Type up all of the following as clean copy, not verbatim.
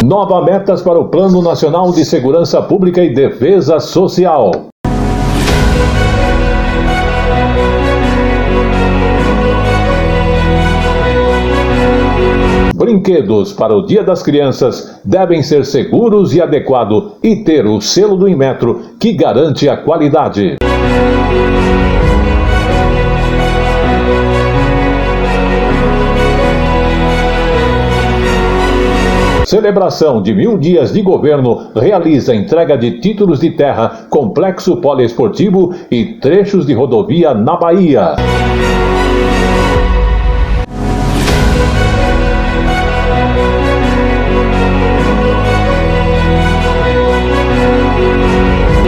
Novas metas para o Plano Nacional de Segurança Pública e Defesa Social. Brinquedos para o Dia das Crianças devem ser seguros e adequados e ter o selo do Inmetro, que garante a qualidade. Celebração de 1000 dias de governo realiza entrega de títulos de terra, complexo poliesportivo e trechos de rodovia na Bahia.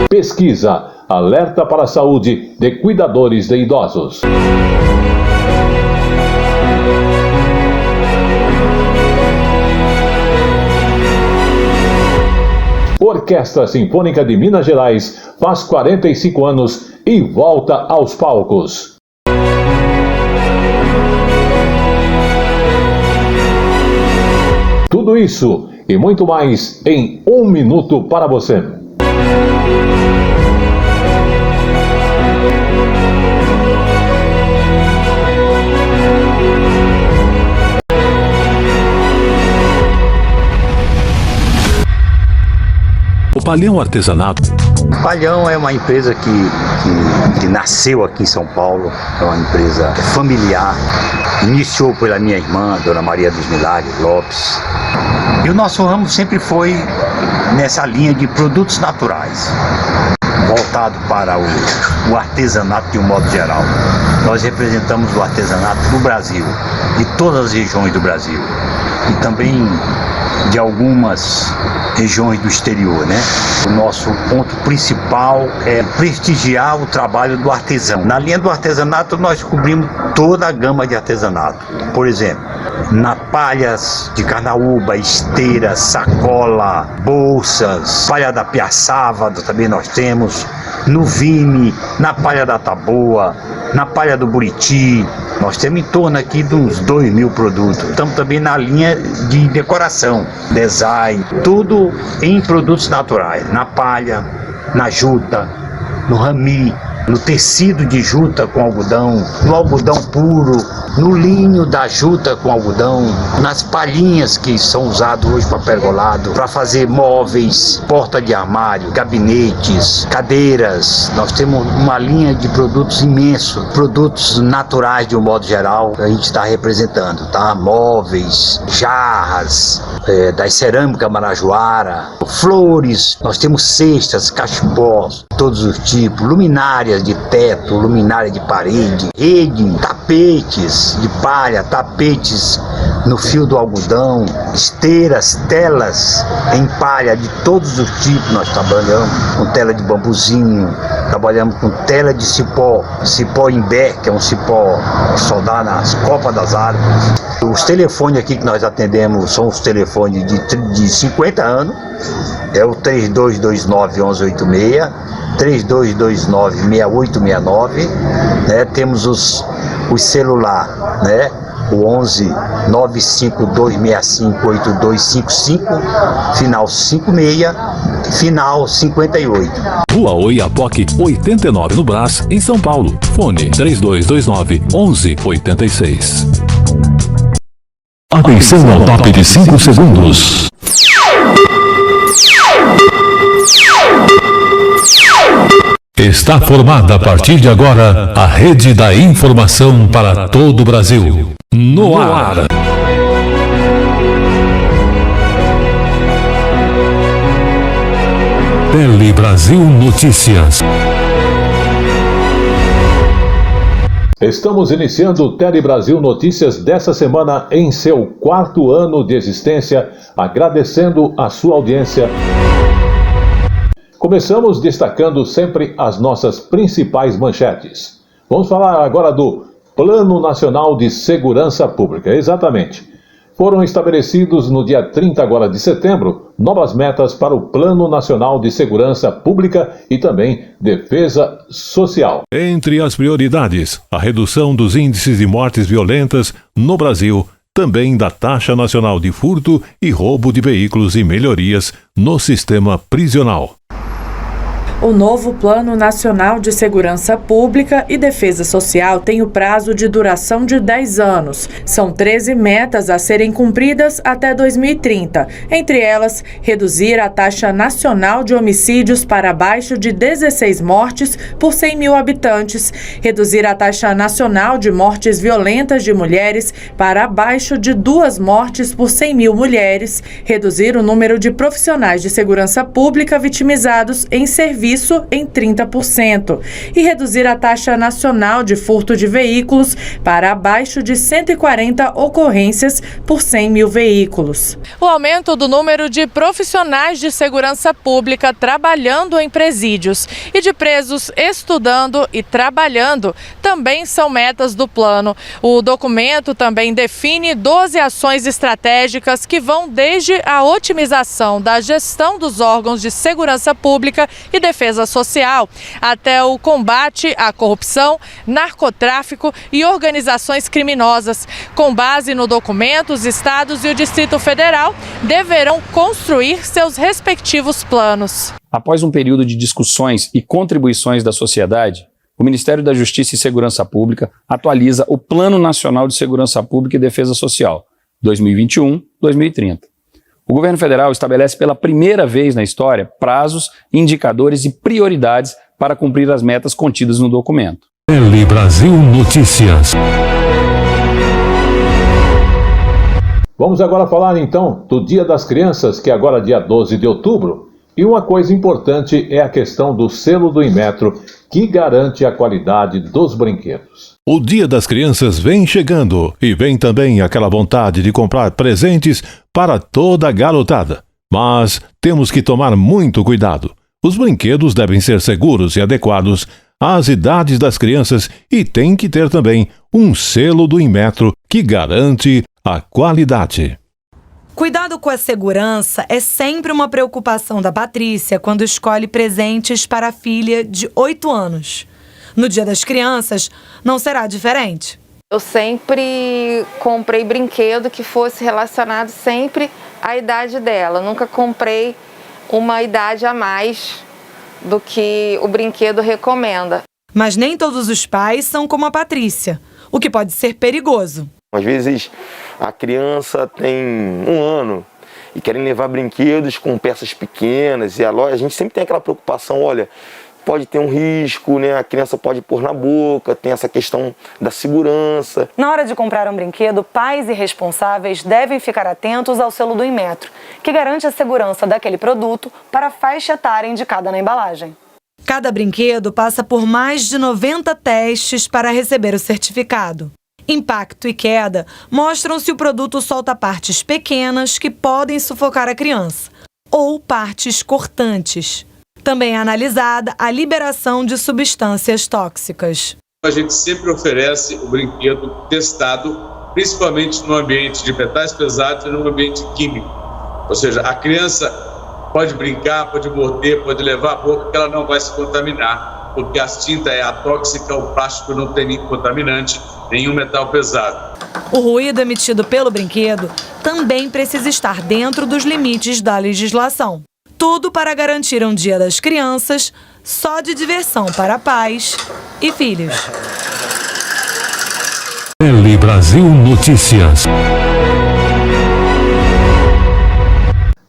Pesquisa alerta para a saúde de cuidadores de idosos. Orquestra Sinfônica de Minas Gerais faz 45 anos e volta aos palcos. Tudo isso e muito mais em 1 minuto para você. O Palhão Artesanato. Palhão é uma empresa que nasceu aqui em São Paulo, é uma empresa familiar, iniciou pela minha irmã, Dona Maria dos Milagres Lopes. E o nosso ramo sempre foi nessa linha de produtos naturais, voltado para o artesanato de um modo geral. Nós representamos o artesanato do Brasil, de todas as regiões do Brasil, e também de algumas regiões do exterior, né? O nosso ponto principal é prestigiar o trabalho do artesão. Na linha do artesanato nós cobrimos toda a gama de artesanato. Por exemplo, na palhas de carnaúba, esteira, sacola, bolsas, palha da piaçava também nós temos, no vime, na palha da taboa, na palha do buriti. Nós temos em torno aqui de uns 2.000 produtos. Estamos também na linha de decoração, design, tudo em produtos naturais, na palha, na juta, no rami, no tecido de juta com algodão, no algodão puro, no linho da juta com algodão, nas palhinhas que são usadas hoje para pergolado, para fazer móveis, porta de armário, gabinetes, cadeiras. Nós temos uma linha de produtos imenso, produtos naturais de um modo geral, a gente está representando, tá? Móveis, jarras, das cerâmicas marajoara, flores, nós temos cestas, cachepós, todos os tipos, luminárias de teto, luminária de parede, rede, tapetes de palha, tapetes no fio do algodão, esteiras, telas em palha de todos os tipos. Nós trabalhamos com tela de bambuzinho, trabalhamos com tela de cipó, cipó imbé, que é um cipó que só dá nas copas das árvores. Os telefones aqui que nós atendemos são os telefones de 50 anos, é o 3229-1186, 3229-6869, né? Temos os celular, né? O 11 95265 8255, final 56, final 58. Rua Oiapoque, 89 no Brás, em São Paulo. Fone 3229-1186. Atenção ao top de 5 segundos. Está formada a partir de agora a rede da informação para todo o Brasil. No ar. Tele Brasil Notícias. Estamos iniciando o Tele Brasil Notícias dessa semana em seu 4º ano de existência, agradecendo a sua audiência. Começamos destacando sempre as nossas principais manchetes. Vamos falar agora do Plano Nacional de Segurança Pública. Exatamente. Foram estabelecidos no dia 30 agora de setembro novas metas para o Plano Nacional de Segurança Pública e também Defesa Social. Entre as prioridades, a redução dos índices de mortes violentas no Brasil, também da Taxa Nacional de Furto e Roubo de Veículos e melhorias no sistema prisional. O novo Plano Nacional de Segurança Pública e Defesa Social tem o prazo de duração de 10 anos. São 13 metas a serem cumpridas até 2030. Entre elas, reduzir a taxa nacional de homicídios para abaixo de 16 mortes por 100 mil habitantes, reduzir a taxa nacional de mortes violentas de mulheres para abaixo de 2 mortes por 100 mil mulheres, reduzir o número de profissionais de segurança pública vitimizados em serviço em 30% e reduzir a taxa nacional de furto de veículos para abaixo de 140 ocorrências por 100 mil veículos. O aumento do número de profissionais de segurança pública trabalhando em presídios e de presos estudando e trabalhando também são metas do plano. O documento também define 12 ações estratégicas que vão desde a otimização da gestão dos órgãos de segurança pública e defesa social, até o combate à corrupção, narcotráfico e organizações criminosas. Com base no documento, os estados e o Distrito Federal deverão construir seus respectivos planos. Após um período de discussões e contribuições da sociedade, o Ministério da Justiça e Segurança Pública atualiza o Plano Nacional de Segurança Pública e Defesa Social, 2021-2030. O governo federal estabelece pela primeira vez na história prazos, indicadores e prioridades para cumprir as metas contidas no documento. Tele Brasil Notícias. Vamos agora falar então do Dia das Crianças, que é agora dia 12 de outubro. E uma coisa importante é a questão do selo do Inmetro, que garante a qualidade dos brinquedos. O Dia das Crianças vem chegando e vem também aquela vontade de comprar presentes para toda a garotada. Mas temos que tomar muito cuidado. Os brinquedos devem ser seguros e adequados às idades das crianças e tem que ter também um selo do Inmetro que garante a qualidade. Cuidado com a segurança é sempre uma preocupação da Patrícia quando escolhe presentes para a filha de 8 anos. No Dia das Crianças, não será diferente. Eu sempre comprei brinquedo que fosse relacionado sempre à idade dela. Nunca comprei uma idade a mais do que o brinquedo recomenda. Mas nem todos os pais são como a Patrícia, o que pode ser perigoso. Às vezes a criança tem 1 ano e querem levar brinquedos com peças pequenas e a gente sempre tem aquela preocupação, olha, pode ter um risco, né? A criança pode pôr na boca, tem essa questão da segurança. Na hora de comprar um brinquedo, pais e responsáveis devem ficar atentos ao selo do Inmetro, que garante a segurança daquele produto para a faixa etária indicada na embalagem. Cada brinquedo passa por mais de 90 testes para receber o certificado. Impacto e queda mostram se o produto solta partes pequenas que podem sufocar a criança, ou partes cortantes. Também é analisada a liberação de substâncias tóxicas. A gente sempre oferece o brinquedo testado, principalmente no ambiente de metais pesados e no ambiente químico. Ou seja, a criança pode brincar, pode morder, pode levar a boca, que ela não vai se contaminar, porque a tinta é atóxica, o plástico não tem nenhum contaminante, nenhum metal pesado. O ruído emitido pelo brinquedo também precisa estar dentro dos limites da legislação. Tudo para garantir um Dia das Crianças só de diversão para pais e filhos. Tele Brasil Notícias.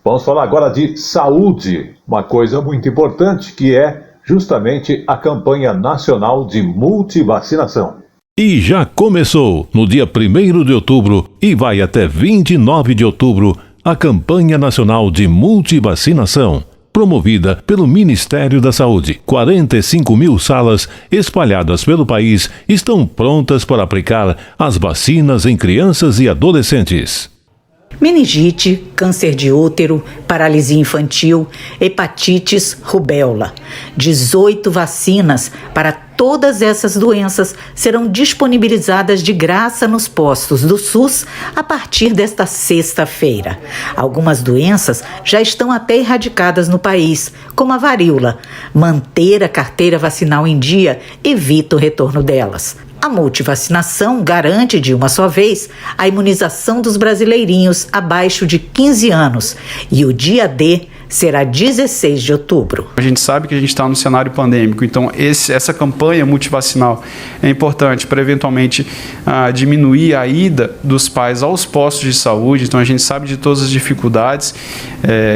Vamos falar agora de saúde, uma coisa muito importante que é justamente a campanha nacional de multivacinação. E já começou no dia 1º de outubro e vai até 29 de outubro a campanha nacional de multivacinação, promovida pelo Ministério da Saúde. 45 mil salas espalhadas pelo país estão prontas para aplicar as vacinas em crianças e adolescentes. Meningite, câncer de útero, paralisia infantil, hepatites, rubéola. 18 vacinas para todas essas doenças serão disponibilizadas de graça nos postos do SUS a partir desta sexta-feira. Algumas doenças já estão até erradicadas no país, como a varíola. Manter a carteira vacinal em dia evita o retorno delas. A multivacinação garante, de uma só vez, a imunização dos brasileirinhos abaixo de 15 anos e o dia D será 16 de outubro. A gente sabe que a gente está no cenário pandêmico, então essa campanha multivacinal é importante para eventualmente diminuir a ida dos pais aos postos de saúde, então a gente sabe de todas as dificuldades,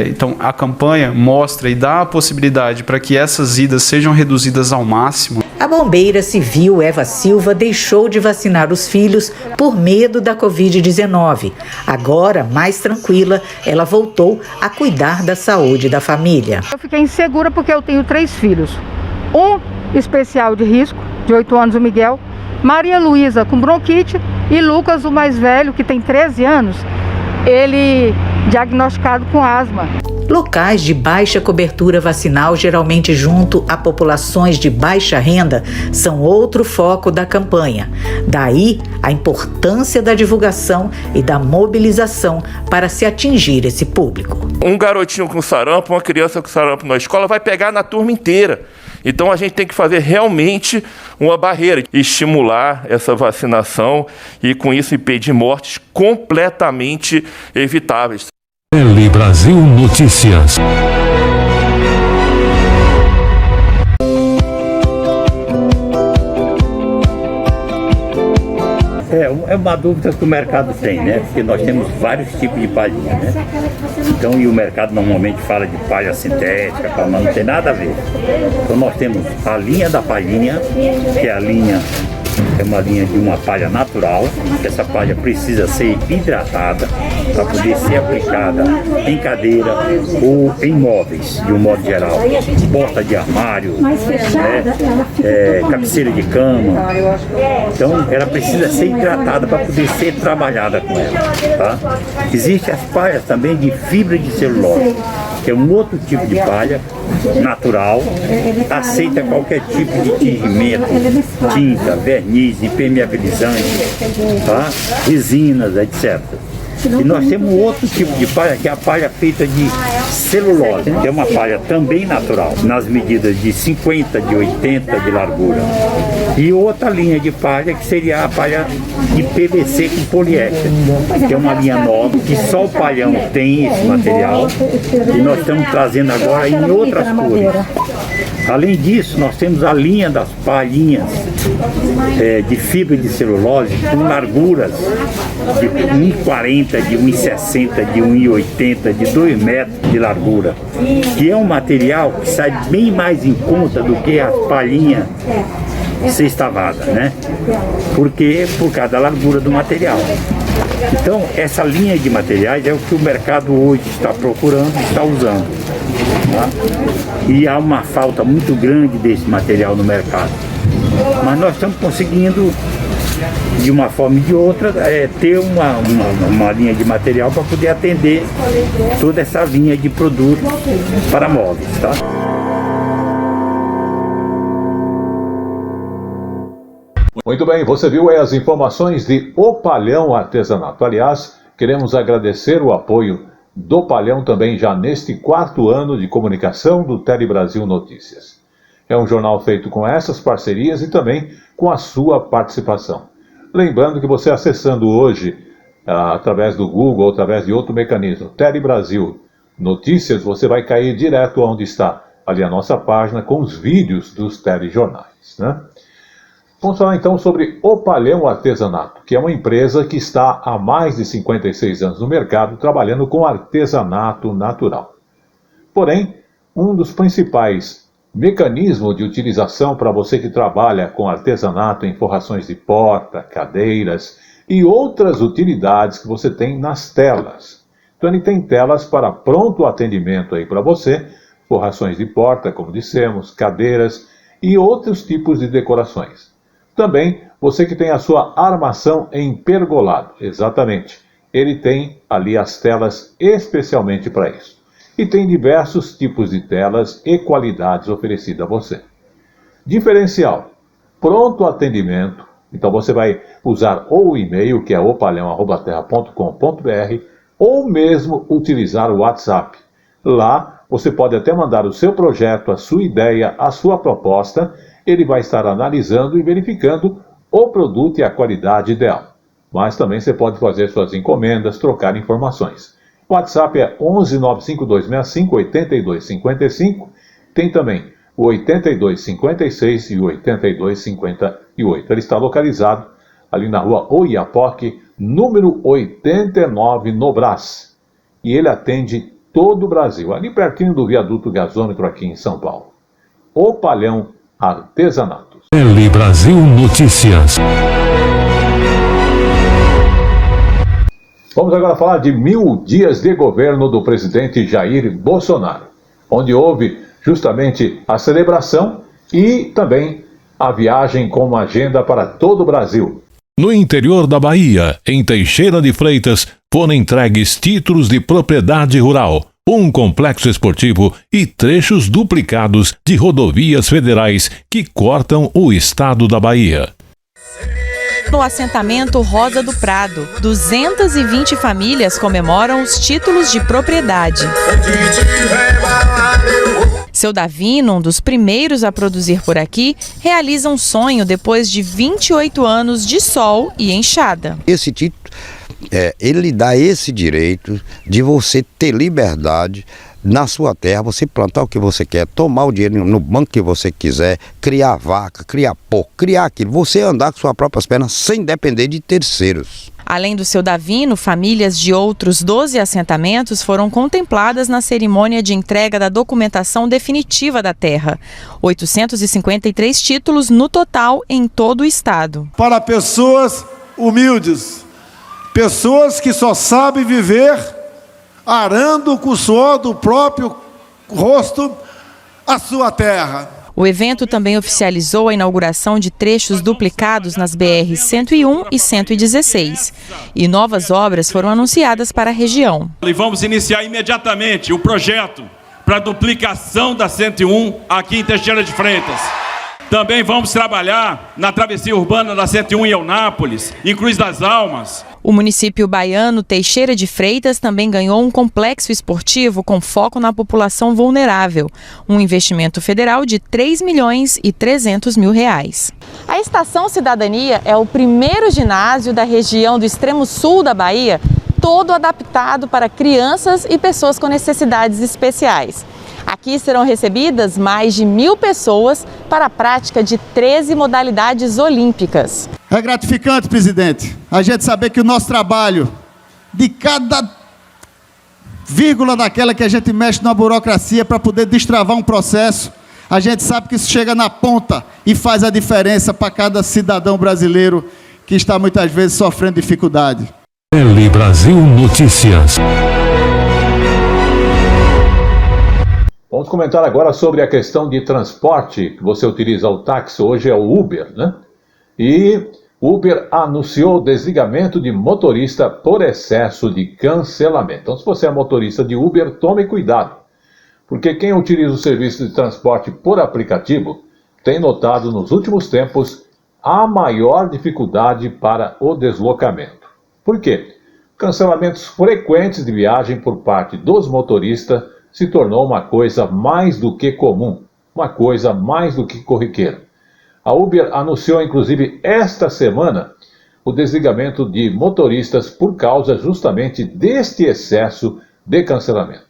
então a campanha mostra e dá a possibilidade para que essas idas sejam reduzidas ao máximo. A bombeira civil Eva Silva deixou de vacinar os filhos por medo da Covid-19. Agora, mais tranquila, ela voltou a cuidar da saúde da família. Eu fiquei insegura porque eu tenho 3 filhos. Um especial de risco, de 8 anos, o Miguel. Maria Luísa com bronquite e Lucas, o mais velho, que tem 13 anos, ele diagnosticado com asma. Locais de baixa cobertura vacinal, geralmente junto a populações de baixa renda, são outro foco da campanha. Daí a importância da divulgação e da mobilização para se atingir esse público. Um garotinho com sarampo, uma criança com sarampo na escola vai pegar na turma inteira. Então a gente tem que fazer realmente uma barreira, estimular essa vacinação e com isso impedir mortes completamente evitáveis. Tele Brasil Notícias. É uma dúvida que o mercado tem, né? Porque nós temos vários tipos de palhinha, né? Então, e o mercado normalmente fala de palha sintética, mas não tem nada a ver. Então nós temos a linha da palhinha, que é a linha, é uma linha de uma palha natural, que essa palha precisa ser hidratada para poder ser aplicada em cadeira ou em móveis, de um modo geral. Porta de armário, cabeceira de cama. Então ela precisa ser hidratada para poder ser trabalhada com ela. Tá? Existem as palhas também de fibra de celulose, que é um outro tipo de palha natural, aceita qualquer tipo de tingimento, tinta, verniz, impermeabilizante, tá? Resinas, etc. E nós temos outro tipo de palha, que é a palha feita de celulose, que é uma palha também natural, nas medidas de 50, de 80 de largura. E outra linha de palha, que seria a palha de PVC com poliéster, que é uma linha nova, que só o palhão tem esse material, e nós estamos trazendo agora em outras cores. Além disso, nós temos a linha das palhinhas de fibra de celulose com larguras de 1,40, de 1,60, de 1,80, de 2 metros de largura, que é um material que sai bem mais em conta do que as palhinhas sextavadas, né? Porque por causa da largura do material. Então, essa linha de materiais é o que o mercado hoje está procurando e está usando. Tá? E há uma falta muito grande desse material no mercado. Mas nós estamos conseguindo, de uma forma e de outra, ter uma linha de material para poder atender toda essa linha de produtos para móveis. Tá? Muito bem, você viu aí as informações de O Palhão Artesanato. Aliás, queremos agradecer o apoio do Palhão também já neste 4º ano de comunicação do Tele Brasil Notícias. É um jornal feito com essas parcerias e também com a sua participação. Lembrando que você acessando hoje, através do Google ou através de outro mecanismo, Tele Brasil Notícias, você vai cair direto onde está ali a nossa página com os vídeos dos telejornais, né? Vamos falar então sobre O Palhão Artesanato, que é uma empresa que está há mais de 56 anos no mercado trabalhando com artesanato natural. Porém, um dos principais mecanismos de utilização para você que trabalha com artesanato em forrações de porta, cadeiras e outras utilidades que você tem nas telas. Então ele tem telas para pronto atendimento aí para você, forrações de porta, como dissemos, cadeiras e outros tipos de decorações. Também você que tem a sua armação em pergolado, exatamente. Ele tem ali as telas especialmente para isso. E tem diversos tipos de telas e qualidades oferecidas a você. Diferencial, pronto atendimento. Então você vai usar ou o e-mail, que é opalhão@terra.com.br, ou mesmo utilizar o WhatsApp. Lá você pode até mandar o seu projeto, a sua ideia, a sua proposta. Ele vai estar analisando e verificando o produto e a qualidade ideal. Mas também você pode fazer suas encomendas, trocar informações. O WhatsApp é 11 95265 8255. Tem também o 8256 e o 8258. Ele está localizado ali na rua Oiapoque, número 89, no Brás. E ele atende todo o Brasil, ali pertinho do viaduto gasômetro aqui em São Paulo. O Palhão Artesanatos. L Brasil Notícias. Vamos agora falar de 1000 dias de governo do presidente Jair Bolsonaro, onde houve justamente a celebração e também a viagem com uma agenda para todo o Brasil. No interior da Bahia, em Teixeira de Freitas, foram entregues títulos de propriedade rural, um complexo esportivo e trechos duplicados de rodovias federais que cortam o estado da Bahia. No assentamento Rosa do Prado, 220 famílias comemoram os títulos de propriedade. Seu Davino, um dos primeiros a produzir por aqui, realiza um sonho depois de 28 anos de sol e enxada. Esse título, ele dá esse direito de você ter liberdade na sua terra, você plantar o que você quer, tomar o dinheiro no banco que você quiser, criar vaca, criar porco, criar aquilo, você andar com suas próprias pernas sem depender de terceiros. Além do Seu Davino, famílias de outros 12 assentamentos foram contempladas na cerimônia de entrega da documentação definitiva da terra. 853 títulos no total em todo o estado. Para pessoas humildes, pessoas que só sabem viver arando com o suor do próprio rosto a sua terra. O evento também oficializou a inauguração de trechos duplicados nas BR-101 e 116. E novas obras foram anunciadas para a região. E vamos iniciar imediatamente o projeto para a duplicação da 101 aqui em Teixeira de Freitas. Também vamos trabalhar na travessia urbana da 101 em Eunápolis, em Cruz das Almas. O município baiano Teixeira de Freitas também ganhou um complexo esportivo com foco na população vulnerável, um investimento federal de R$ 3.300.000. A Estação Cidadania é o primeiro ginásio da região do extremo sul da Bahia, todo adaptado para crianças e pessoas com necessidades especiais. Aqui serão recebidas mais de 1.000 pessoas para a prática de 13 modalidades olímpicas. É gratificante, presidente, a gente saber que o nosso trabalho, de cada vírgula daquela que a gente mexe na burocracia para poder destravar um processo, a gente sabe que isso chega na ponta e faz a diferença para cada cidadão brasileiro que está muitas vezes sofrendo dificuldade. L Brasil Notícias. Vamos comentar agora sobre a questão de transporte, que você utiliza o táxi, hoje é o Uber, né? E Uber anunciou desligamento de motorista por excesso de cancelamento. Então, se você é motorista de Uber, tome cuidado, porque quem utiliza o serviço de transporte por aplicativo tem notado nos últimos tempos a maior dificuldade para o deslocamento. Por quê? Cancelamentos frequentes de viagem por parte dos motoristas se tornou uma coisa mais do que comum, uma coisa mais do que corriqueira. A Uber anunciou, inclusive, esta semana, o desligamento de motoristas por causa justamente deste excesso de cancelamento.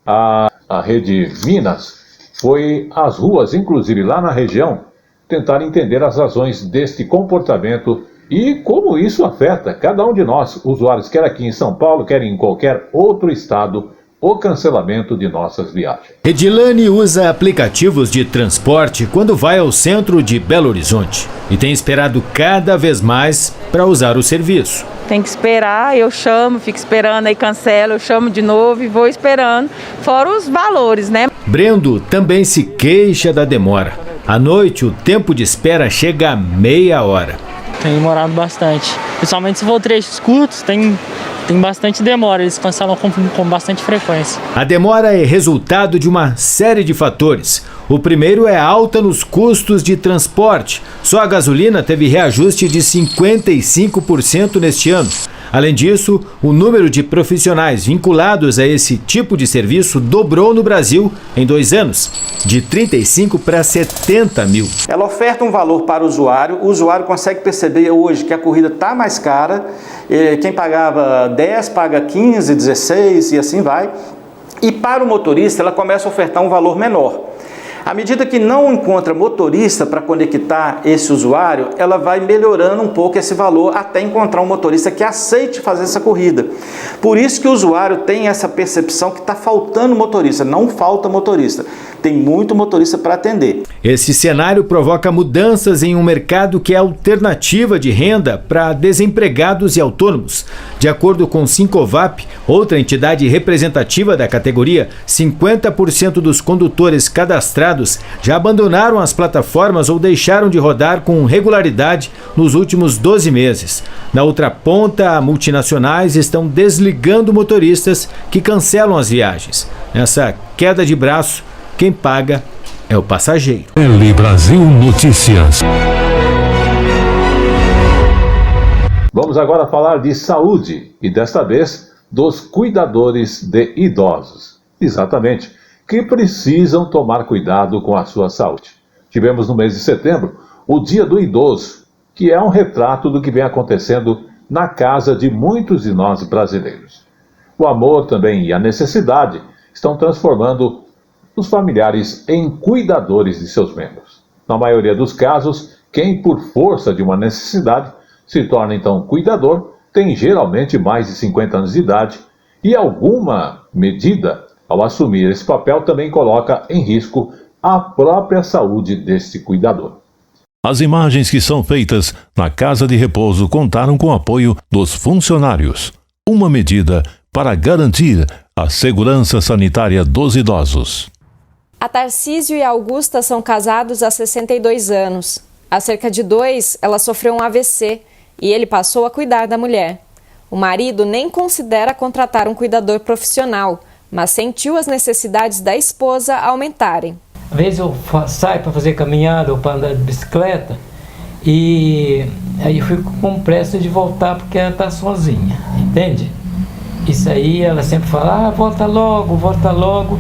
A Rede Minas foi às ruas, inclusive lá na região, tentar entender as razões deste comportamento e como isso afeta cada um de nós, usuários, quer aqui em São Paulo, quer em qualquer outro estado, o cancelamento de nossas viagens. Edilane usa aplicativos de transporte quando vai ao centro de Belo Horizonte e tem esperado cada vez mais para usar o serviço. Tem que esperar, eu chamo, fico esperando, aí cancelo, eu chamo de novo e vou esperando, fora os valores, né? Brendo também se queixa da demora. À noite, o tempo de espera chega a meia hora. Tem demorado bastante, principalmente se for trechos curtos, tem bastante demora, eles cancelam com bastante frequência. A demora é resultado de uma série de fatores. O primeiro é a alta nos custos de transporte. Só a gasolina teve reajuste de 55% neste ano. Além disso, o número de profissionais vinculados a esse tipo de serviço dobrou no Brasil em 2 anos, de 35 para 70 mil. Ela oferta um valor para o usuário consegue perceber hoje que a corrida está mais cara, quem pagava 10 paga 15, 16 e assim vai. E para o motorista ela começa a ofertar um valor menor. À medida que não encontra motorista para conectar esse usuário, ela vai melhorando um pouco esse valor até encontrar um motorista que aceite fazer essa corrida. Por isso que o usuário tem essa percepção que está faltando motorista. Não falta motorista, tem muito motorista para atender. Esse cenário provoca mudanças em um mercado que é alternativa de renda para desempregados e autônomos. De acordo com o Sincovap, outra entidade representativa da categoria, 50% dos condutores cadastrados já abandonaram as plataformas ou deixaram de rodar com regularidade nos últimos 12 meses. Na outra ponta, multinacionais estão desligando motoristas que cancelam as viagens. Nessa queda de braço, quem paga é o passageiro. L Brasil Notícias. Vamos agora falar de saúde e desta vez dos cuidadores de idosos. Exatamente, que precisam tomar cuidado com a sua saúde. Tivemos no mês de setembro o Dia do Idoso, que é um retrato do que vem acontecendo na casa de muitos de nós brasileiros. O amor também e a necessidade estão transformando os familiares em cuidadores de seus membros. Na maioria dos casos, quem por força de uma necessidade se torna então cuidador tem geralmente mais de 50 anos de idade e alguma medida ao assumir esse papel também coloca em risco a própria saúde desse cuidador. As imagens que são feitas na casa de repouso contaram com o apoio dos funcionários. Uma medida para garantir a segurança sanitária dos idosos. A Tarcísio e a Augusta são casados há 62 anos. Há cerca de 2, ela sofreu um AVC e ele passou a cuidar da mulher. O marido nem considera contratar um cuidador profissional, mas sentiu as necessidades da esposa aumentarem. Às vezes eu saio para fazer caminhada ou para andar de bicicleta e aí eu fico com pressa de voltar porque ela está sozinha, entende? Isso aí ela sempre fala, volta logo,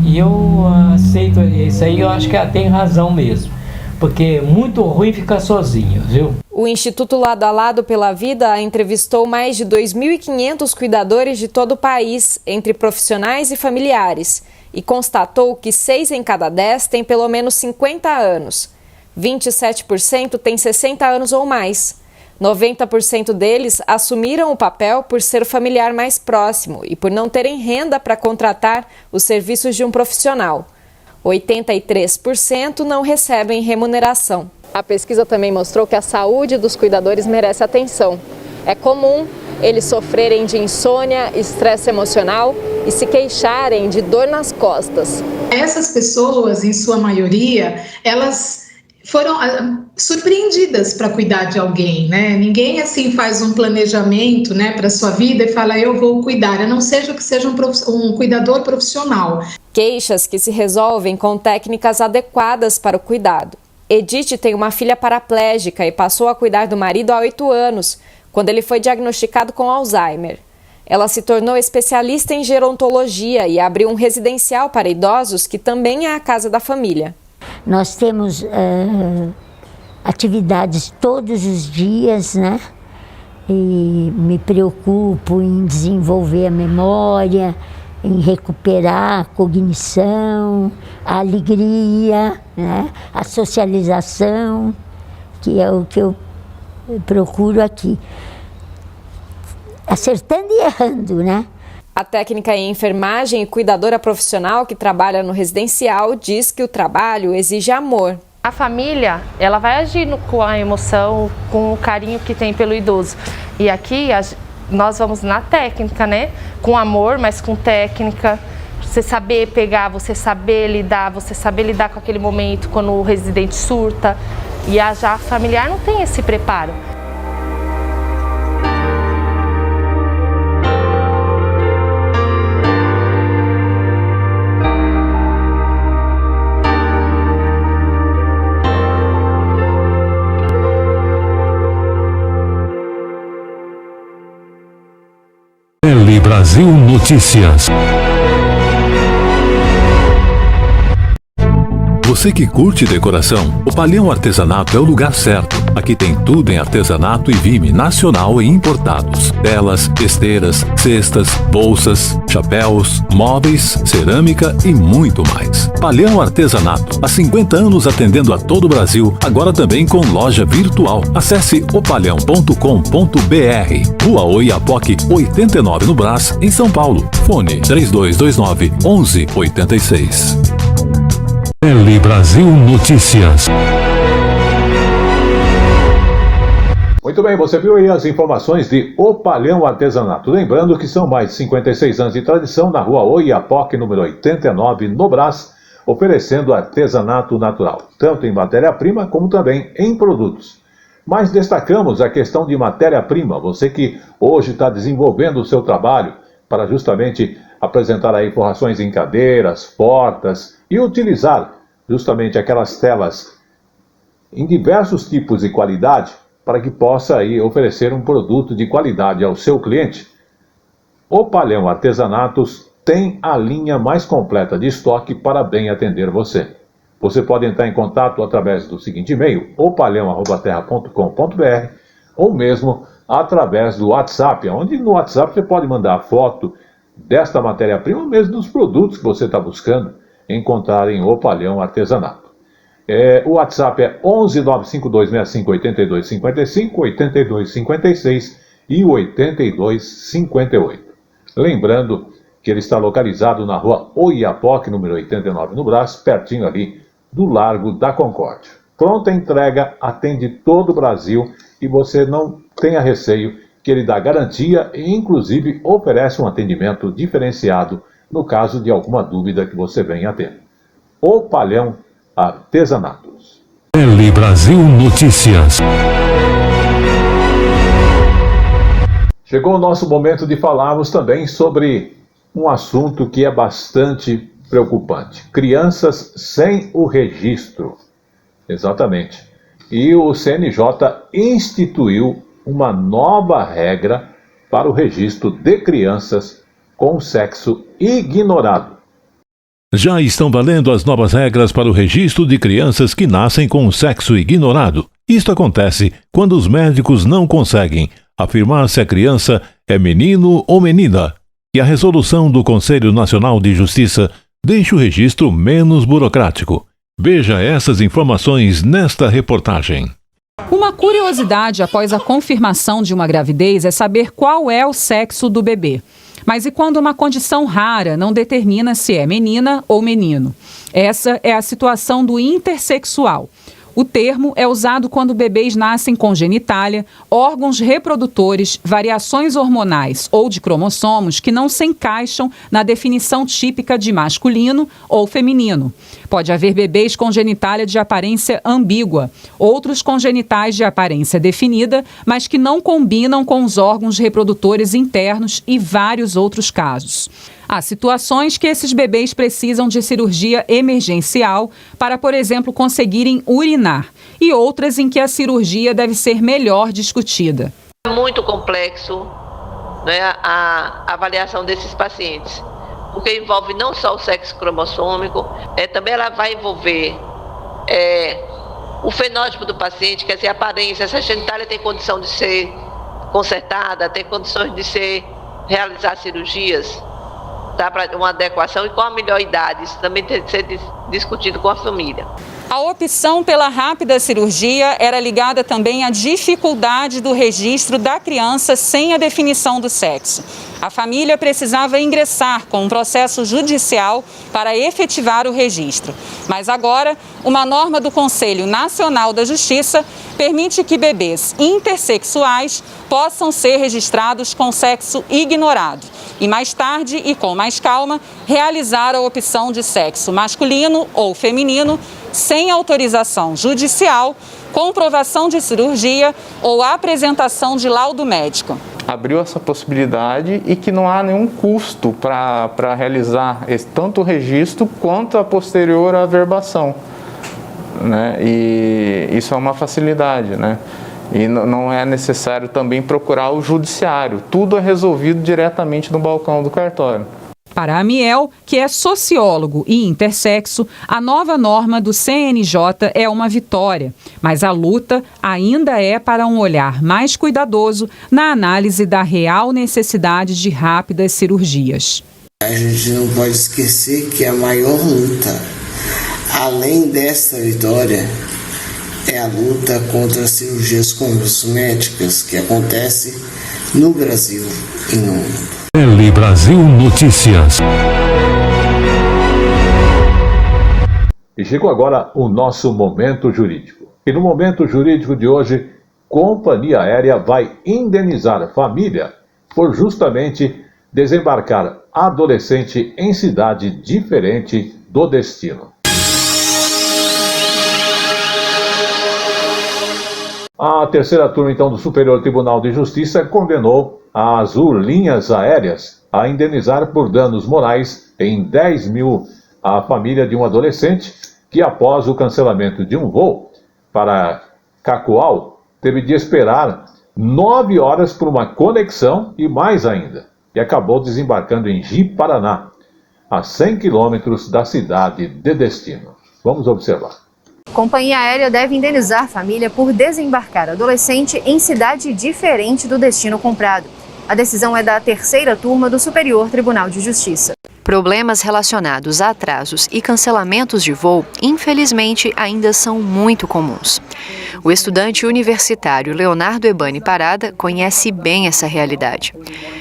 e eu aceito isso aí, eu acho que ela tem razão mesmo, porque é muito ruim ficar sozinho, viu? O Instituto Lado a Lado pela Vida entrevistou mais de 2.500 cuidadores de todo o país, entre profissionais e familiares, e constatou que 6 em cada 10 têm pelo menos 50 anos. 27% têm 60 anos ou mais. 90% deles assumiram o papel por ser o familiar mais próximo e por não terem renda para contratar os serviços de um profissional. 83% não recebem remuneração. A pesquisa também mostrou que a saúde dos cuidadores merece atenção. É comum eles sofrerem de insônia, estresse emocional e se queixarem de dor nas costas. Essas pessoas, em sua maioria, elas foram surpreendidas para cuidar de alguém, né? Ninguém assim faz um planejamento, né, para sua vida e fala eu vou cuidar, a não seja que seja um cuidador profissional. Queixas que se resolvem com técnicas adequadas para o cuidado. Edith tem uma filha paraplégica e passou a cuidar do marido há 8 anos, quando ele foi diagnosticado com Alzheimer. Ela se tornou especialista em gerontologia e abriu um residencial para idosos que também é a casa da família. Nós temos atividades todos os dias, né? E me preocupo em desenvolver a memória, em recuperar a cognição, a alegria, né? A socialização, que é o que eu procuro aqui. Acertando e errando, né? A técnica em enfermagem e cuidadora profissional que trabalha no residencial diz que o trabalho exige amor. A família, ela vai agir com a emoção, com o carinho que tem pelo idoso. E aqui nós vamos na técnica, né? Com amor, mas com técnica. Você saber pegar, você saber lidar com aquele momento quando o residente surta. E a familiar não tem esse preparo. L Brasil Notícias. Você que curte decoração, o Palhão Artesanato é o lugar certo. Aqui tem tudo em artesanato e vime nacional e importados. Telas, esteiras, cestas, bolsas, chapéus, móveis, cerâmica e muito mais. Palhão Artesanato, há 50 anos atendendo a todo o Brasil, agora também com loja virtual. Acesse opalhão.com.br. Rua Oiapoque, 89 no Brás, em São Paulo. Fone 3229-1186. L Brasil Notícias. Muito bem, você viu aí as informações de O Palhão Artesanato. Lembrando que são mais de 56 anos de tradição na Rua Oiapoque, número 89, no Brás, oferecendo artesanato natural, tanto em matéria-prima como também em produtos. Mas destacamos a questão de matéria-prima. Você que hoje está desenvolvendo o seu trabalho para justamente apresentar aí forrações em cadeiras, portas e utilizar justamente aquelas telas em diversos tipos e qualidade para que possa aí oferecer um produto de qualidade ao seu cliente. O Palhão Artesanatos tem a linha mais completa de estoque para bem atender você. Você pode entrar em contato através do seguinte e-mail, opalhão@terra.com.br, ou mesmo através do WhatsApp, onde no WhatsApp você pode mandar foto desta matéria-prima, ou mesmo dos produtos que você está buscando encontrar em O Palhão Artesanato. O WhatsApp é 11 95265 8255, 8256 e 8258. Lembrando que ele está localizado na Rua Oiapoque, número 89, no Brás, pertinho ali do Largo da Concórdia. Pronta entrega, atende todo o Brasil e você não tenha receio que ele dá garantia e inclusive oferece um atendimento diferenciado no caso de alguma dúvida que você venha a ter. O Palhão Artesanatos. L Brasil Notícias. Chegou o nosso momento de falarmos também sobre um assunto que é bastante preocupante. Crianças sem o registro. Exatamente. E o CNJ instituiu uma nova regra para o registro de crianças com sexo ignorado. Já estão valendo as novas regras para o registro de crianças que nascem com o sexo ignorado. Isto acontece quando os médicos não conseguem afirmar se a criança é menino ou menina. E a resolução do Conselho Nacional de Justiça deixa o registro menos burocrático. Veja essas informações nesta reportagem. Uma curiosidade após a confirmação de uma gravidez é saber qual é o sexo do bebê. Mas e quando uma condição rara não determina se é menina ou menino? Essa é a situação do intersexual. O termo é usado quando bebês nascem com genitália, órgãos reprodutores, variações hormonais ou de cromossomos que não se encaixam na definição típica de masculino ou feminino. Pode haver bebês com genitália de aparência ambígua, outros com genitais de aparência definida, mas que não combinam com os órgãos reprodutores internos e vários outros casos. Há situações que esses bebês precisam de cirurgia emergencial para, por exemplo, conseguirem urinar, e outras em que a cirurgia deve ser melhor discutida. É muito complexo, né, a avaliação desses pacientes, porque envolve não só o sexo cromossômico, também ela vai envolver o fenótipo do paciente, quer dizer, a aparência, essa genitália tem condição de ser consertada, tem condições de realizar cirurgias, tá, para uma adequação e qual a melhor idade, isso também tem que ser discutido com a família. A opção pela rápida cirurgia era ligada também à dificuldade do registro da criança sem a definição do sexo. A família precisava ingressar com um processo judicial para efetivar o registro. Mas agora, uma norma do Conselho Nacional da Justiça permite que bebês intersexuais possam ser registrados com sexo ignorado. E mais tarde, e com mais calma, realizar a opção de sexo masculino ou feminino sem autorização judicial, comprovação de cirurgia ou apresentação de laudo médico. Abriu essa possibilidade e que não há nenhum custo para realizar tanto o registro quanto a posterior averbação, né? E isso é uma facilidade, né? E não é necessário também procurar o judiciário. Tudo é resolvido diretamente no balcão do cartório. Para Amiel, que é sociólogo e intersexo, a nova norma do CNJ é uma vitória, mas a luta ainda é para um olhar mais cuidadoso na análise da real necessidade de rápidas cirurgias. A gente não pode esquecer que a maior luta, além dessa vitória, é a luta contra as cirurgias cosméticas que acontece no Brasil e no mundo. Brasil Notícias. E chegou agora o nosso Momento Jurídico. E no Momento Jurídico de hoje, companhia aérea vai indenizar a família por justamente desembarcar adolescente em cidade diferente do destino. A terceira turma, então, do Superior Tribunal de Justiça condenou a Azul Linhas Aéreas a indenizar por danos morais em 10 mil a família de um adolescente que, após o cancelamento de um voo para Cacoal, teve de esperar 9 horas por uma conexão e mais ainda, e acabou desembarcando em Ji-Paraná, a 100 quilômetros da cidade de destino. Vamos observar. Companhia aérea deve indenizar a família por desembarcar adolescente em cidade diferente do destino comprado. A decisão é da terceira turma do Superior Tribunal de Justiça. Problemas relacionados a atrasos e cancelamentos de voo, infelizmente, ainda são muito comuns. O estudante universitário Leonardo Ebani Parada conhece bem essa realidade.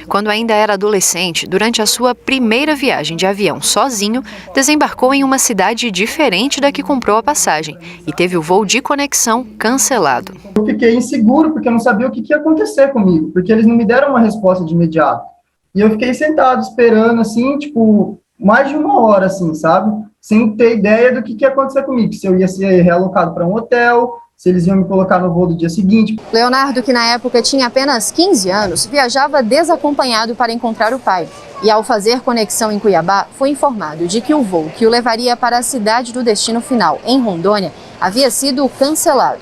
Quando ainda era adolescente, durante a sua primeira viagem de avião sozinho, desembarcou em uma cidade diferente da que comprou a passagem e teve o voo de conexão cancelado. Eu fiquei inseguro porque eu não sabia o que ia acontecer comigo, porque eles não me deram uma resposta de imediato. E eu fiquei sentado esperando, assim, tipo, mais de 1 hora, assim, sabe? Sem ter ideia do que ia acontecer comigo, se eu ia ser realocado para um hotel, se eles iam me colocar no voo do dia seguinte. Leonardo, que na época tinha apenas 15 anos, viajava desacompanhado para encontrar o pai. E ao fazer conexão em Cuiabá, foi informado de que o voo que o levaria para a cidade do destino final, em Rondônia, havia sido cancelado.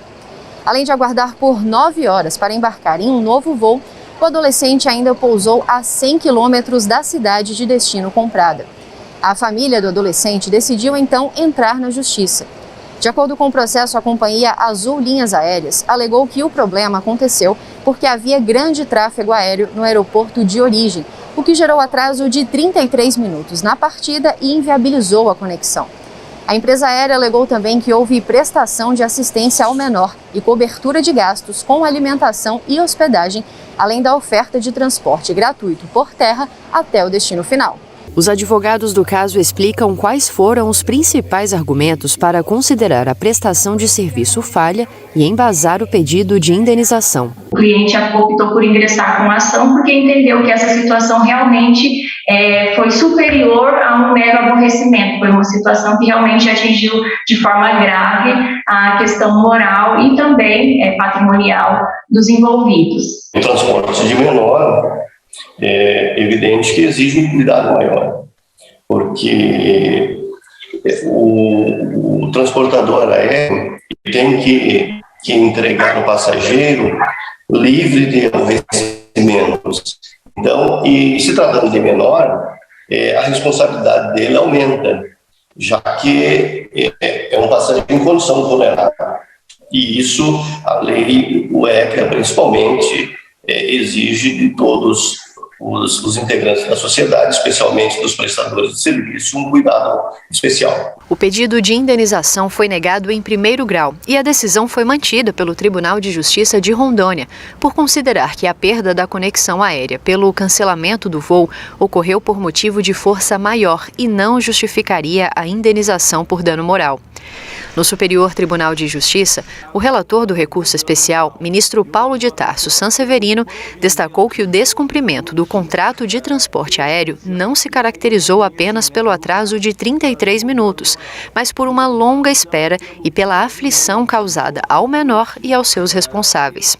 Além de aguardar por 9 horas para embarcar em um novo voo, o adolescente ainda pousou a 100 quilômetros da cidade de destino comprada. A família do adolescente decidiu então entrar na justiça. De acordo com o processo, a companhia Azul Linhas Aéreas alegou que o problema aconteceu porque havia grande tráfego aéreo no aeroporto de origem, o que gerou atraso de 33 minutos na partida e inviabilizou a conexão. A empresa aérea alegou também que houve prestação de assistência ao menor e cobertura de gastos com alimentação e hospedagem, além da oferta de transporte gratuito por terra até o destino final. Os advogados do caso explicam quais foram os principais argumentos para considerar a prestação de serviço falha e embasar o pedido de indenização. O cliente optou por ingressar com a ação porque entendeu que essa situação realmente foi superior a um mero aborrecimento. Foi uma situação que realmente atingiu de forma grave a questão moral e também patrimonial dos envolvidos. O transporte de menor é evidente que exige um cuidado maior, porque o transportador aéreo tem que entregar o passageiro livre de aborrecimentos. Então, e se tratando de menor, a responsabilidade dele aumenta, já que é um passageiro em condição vulnerável. E isso a lei, o ECA principalmente, exige de todos os integrantes da sociedade, especialmente dos prestadores de serviço, um cuidado especial. O pedido de indenização foi negado em primeiro grau e a decisão foi mantida pelo Tribunal de Justiça de Rondônia, por considerar que a perda da conexão aérea pelo cancelamento do voo ocorreu por motivo de força maior e não justificaria a indenização por dano moral. No Superior Tribunal de Justiça, o relator do recurso especial, ministro Paulo de Tarso Sanseverino, destacou que o descumprimento do do contrato de transporte aéreo não se caracterizou apenas pelo atraso de 33 minutos, mas por uma longa espera e pela aflição causada ao menor e aos seus responsáveis.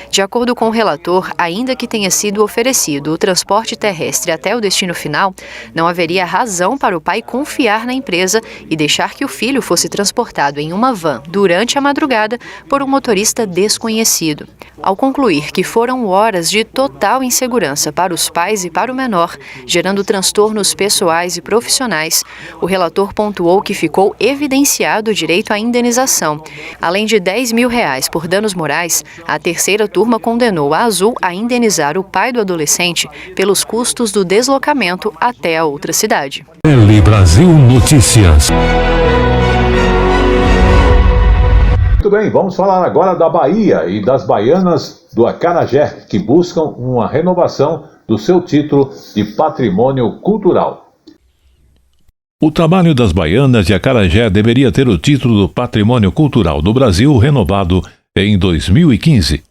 De acordo com o relator, ainda que tenha sido oferecido o transporte terrestre até o destino final, não haveria razão para o pai confiar na empresa e deixar que o filho fosse transportado em uma van durante a madrugada por um motorista desconhecido. Ao concluir que foram horas de total insegurança para os pais e para o menor, gerando transtornos pessoais e profissionais, o relator pontuou que ficou evidenciado o direito à indenização. Além de R$10 mil por danos morais, a terceira turma condenou a Azul a indenizar o pai do adolescente pelos custos do deslocamento até a outra cidade. Tele Brasil Notícias. Muito bem, vamos falar agora da Bahia e das baianas do Acarajé, que buscam uma renovação do seu título de patrimônio cultural. O trabalho das baianas de Acarajé deveria ter o título do Patrimônio Cultural do Brasil renovado em 2015.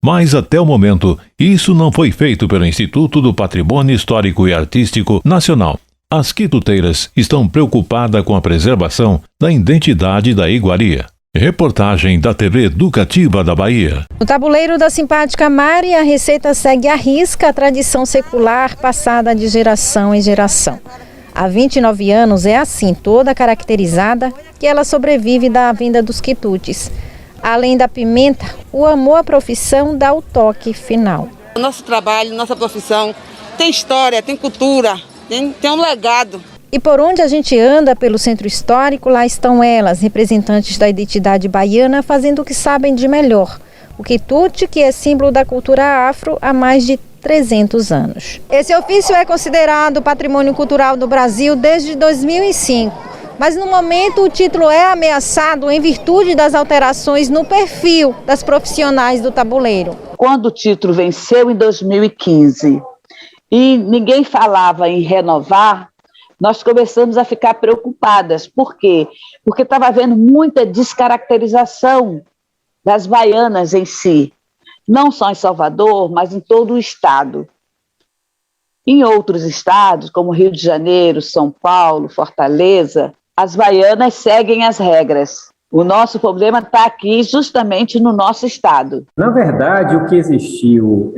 Mas, até o momento, isso não foi feito pelo Instituto do Patrimônio Histórico e Artístico Nacional. As quituteiras estão preocupadas com a preservação da identidade da iguaria. Reportagem da TV Educativa da Bahia. No tabuleiro da simpática Mari, a receita segue à risca a tradição secular passada de geração em geração. Há 29 anos é assim, toda caracterizada, que ela sobrevive da venda dos quitutes. Além da pimenta, o amor à profissão dá o toque final. O nosso trabalho, nossa profissão tem história, tem cultura, tem um legado. E por onde a gente anda pelo centro histórico, lá estão elas, representantes da identidade baiana, fazendo o que sabem de melhor. O quitute, que é símbolo da cultura afro há mais de 300 anos. Esse ofício é considerado patrimônio cultural do Brasil desde 2005. Mas no momento o título é ameaçado em virtude das alterações no perfil das profissionais do tabuleiro. Quando o título venceu em 2015 e ninguém falava em renovar, nós começamos a ficar preocupadas. Por quê? Porque estava havendo muita descaracterização das baianas em si, não só em Salvador, mas em todo o estado. Em outros estados, como Rio de Janeiro, São Paulo, Fortaleza, as baianas seguem as regras. O nosso problema está aqui justamente no nosso estado. Na verdade, o que existiu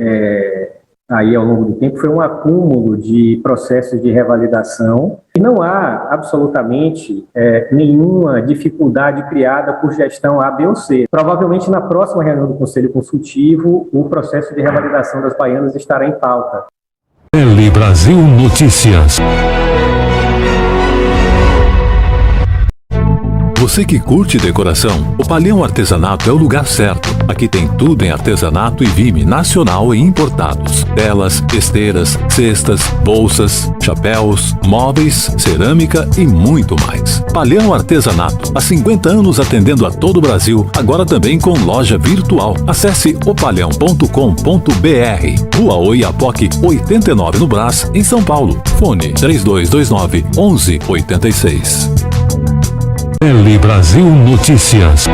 aí ao longo do tempo foi um acúmulo de processos de revalidação e não há absolutamente nenhuma dificuldade criada por gestão A, B ou C. Provavelmente na próxima reunião do Conselho Consultivo o processo de revalidação das baianas estará em pauta. Tele Brasil Notícias. Você que curte decoração, o Palhão Artesanato é o lugar certo. Aqui tem tudo em artesanato e vime nacional e importados. Telas, esteiras, cestas, bolsas, chapéus, móveis, cerâmica e muito mais. Palhão Artesanato, há 50 anos atendendo a todo o Brasil, agora também com loja virtual. Acesse opalhão.com.br. Rua Oiapoque, 89 no Brás, em São Paulo. Fone 3229-1186. Tele Brasil Notícias.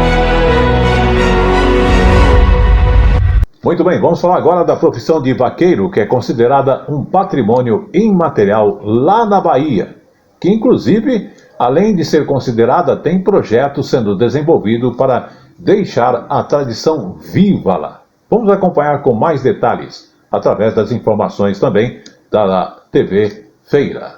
Muito bem, vamos falar agora da profissão de vaqueiro, que é considerada um patrimônio imaterial lá na Bahia, que inclusive, além de ser considerada, tem projetos sendo desenvolvidos para deixar a tradição viva lá. Vamos acompanhar com mais detalhes, através das informações também da TV Feira.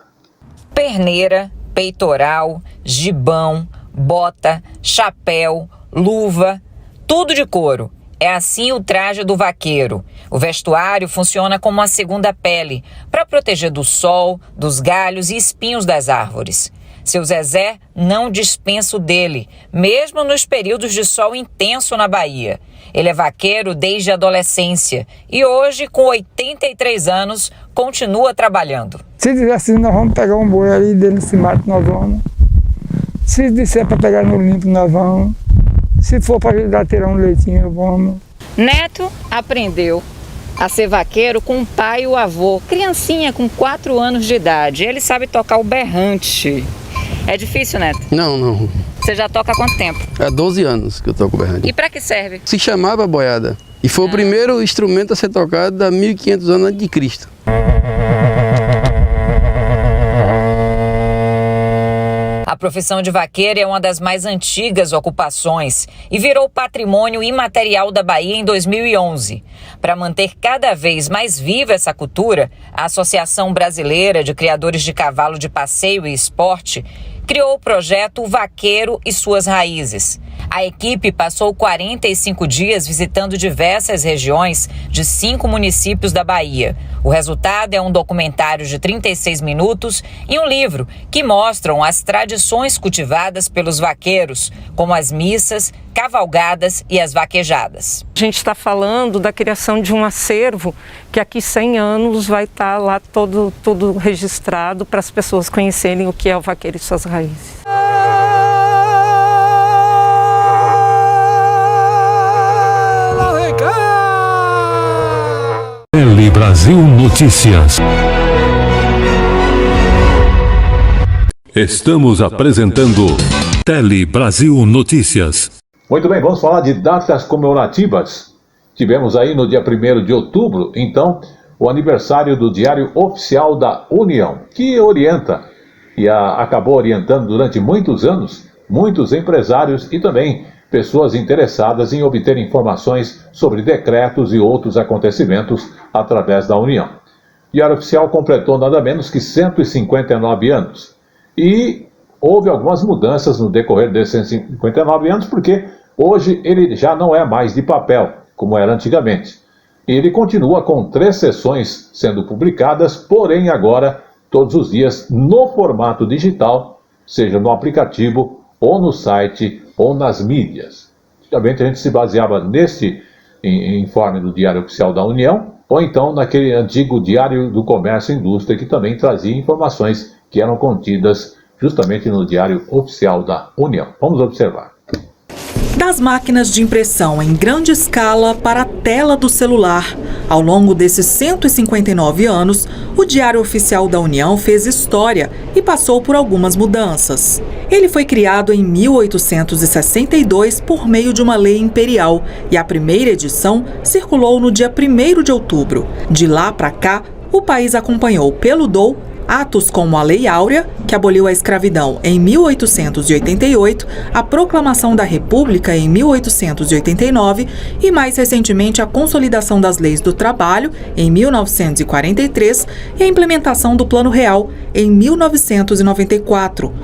Perneira, peitoral, gibão, bota, chapéu, luva, tudo de couro. É assim o traje do vaqueiro. O vestuário funciona como uma segunda pele, para proteger do sol, dos galhos e espinhos das árvores. Seu Zezé não dispensa o dele, mesmo nos períodos de sol intenso na Bahia. Ele é vaqueiro desde a adolescência e hoje, com 83 anos, continua trabalhando. Se dizer assim, nós vamos pegar um boi ali dentro desse mato, nós vamos. Se disser para pegar no limpo, nós vamos. Se for para ajudar a tirar um leitinho, vamos. Neto aprendeu a ser vaqueiro com o pai e o avô. Criancinha com 4 anos de idade. Ele sabe tocar o berrante. É difícil, Neto? Não. Você já toca há quanto tempo? Há 12 anos que eu toco berrante. E para que serve? Se chamava boiada. E foi o primeiro instrumento a ser tocado há 1500 anos antes de Cristo. A profissão de vaqueiro é uma das mais antigas ocupações e virou patrimônio imaterial da Bahia em 2011. Para manter cada vez mais viva essa cultura, a Associação Brasileira de Criadores de Cavalo de Passeio e Esporte criou o projeto Vaqueiro e Suas Raízes. A equipe passou 45 dias visitando diversas regiões de 5 municípios da Bahia. O resultado é um documentário de 36 minutos e um livro que mostram as tradições cultivadas pelos vaqueiros, como as missas, cavalgadas e as vaquejadas. A gente está falando da criação de um acervo que aqui 100 anos vai estar lá tudo registrado para as pessoas conhecerem o que é o vaqueiro e suas raízes. Tele Brasil Notícias. Estamos apresentando Tele Brasil Notícias. Muito bem, vamos falar de datas comemorativas. Tivemos aí no dia 1º de outubro, então, o aniversário do Diário Oficial da União, que orienta e acabou orientando durante muitos anos muitos empresários e também pessoas interessadas em obter informações sobre decretos e outros acontecimentos através da União. O Diário Oficial completou nada menos que 159 anos. E houve algumas mudanças no decorrer desses 159 anos, porque hoje ele já não é mais de papel, como era antigamente. E ele continua com 3 sessões sendo publicadas, porém agora todos os dias no formato digital, seja no aplicativo ou no site ou nas mídias. Antigamente a gente se baseava neste informe do Diário Oficial da União, ou então naquele antigo Diário do Comércio e Indústria, que também trazia informações que eram contidas justamente no Diário Oficial da União. Vamos observar. Das máquinas de impressão em grande escala para a tela do celular. Ao longo desses 159 anos, o Diário Oficial da União fez história e passou por algumas mudanças. Ele foi criado em 1862 por meio de uma lei imperial e a primeira edição circulou no dia 1º de outubro. De lá para cá, o país acompanhou pelo DOU atos como a Lei Áurea, que aboliu a escravidão em 1888, a Proclamação da República em 1889 e, mais recentemente, a Consolidação das Leis do Trabalho em 1943 e a implementação do Plano Real em 1994.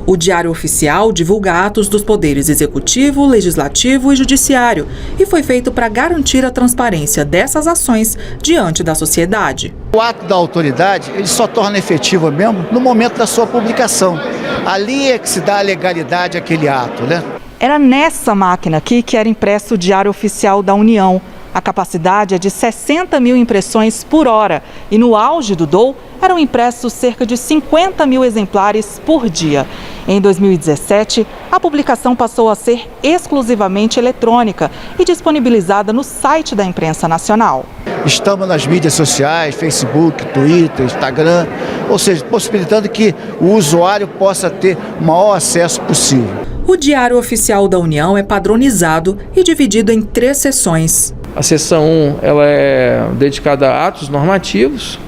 O Diário Oficial divulga atos dos poderes executivo, legislativo e judiciário e foi feito para garantir a transparência dessas ações diante da sociedade. O ato da autoridade, ele só torna efetivo mesmo no momento da sua publicação. Ali é que se dá a legalidade àquele ato, né? Era nessa máquina aqui que era impresso o Diário Oficial da União. A capacidade é de 60 mil impressões por hora e no auge do DOU eram impressos cerca de 50 mil exemplares por dia. Em 2017, a publicação passou a ser exclusivamente eletrônica e disponibilizada no site da imprensa nacional. Estamos nas mídias sociais, Facebook, Twitter, Instagram, ou seja, possibilitando que o usuário possa ter o maior acesso possível. O Diário Oficial da União é padronizado e dividido em 3 seções. A seção 1 ela é dedicada a atos normativos,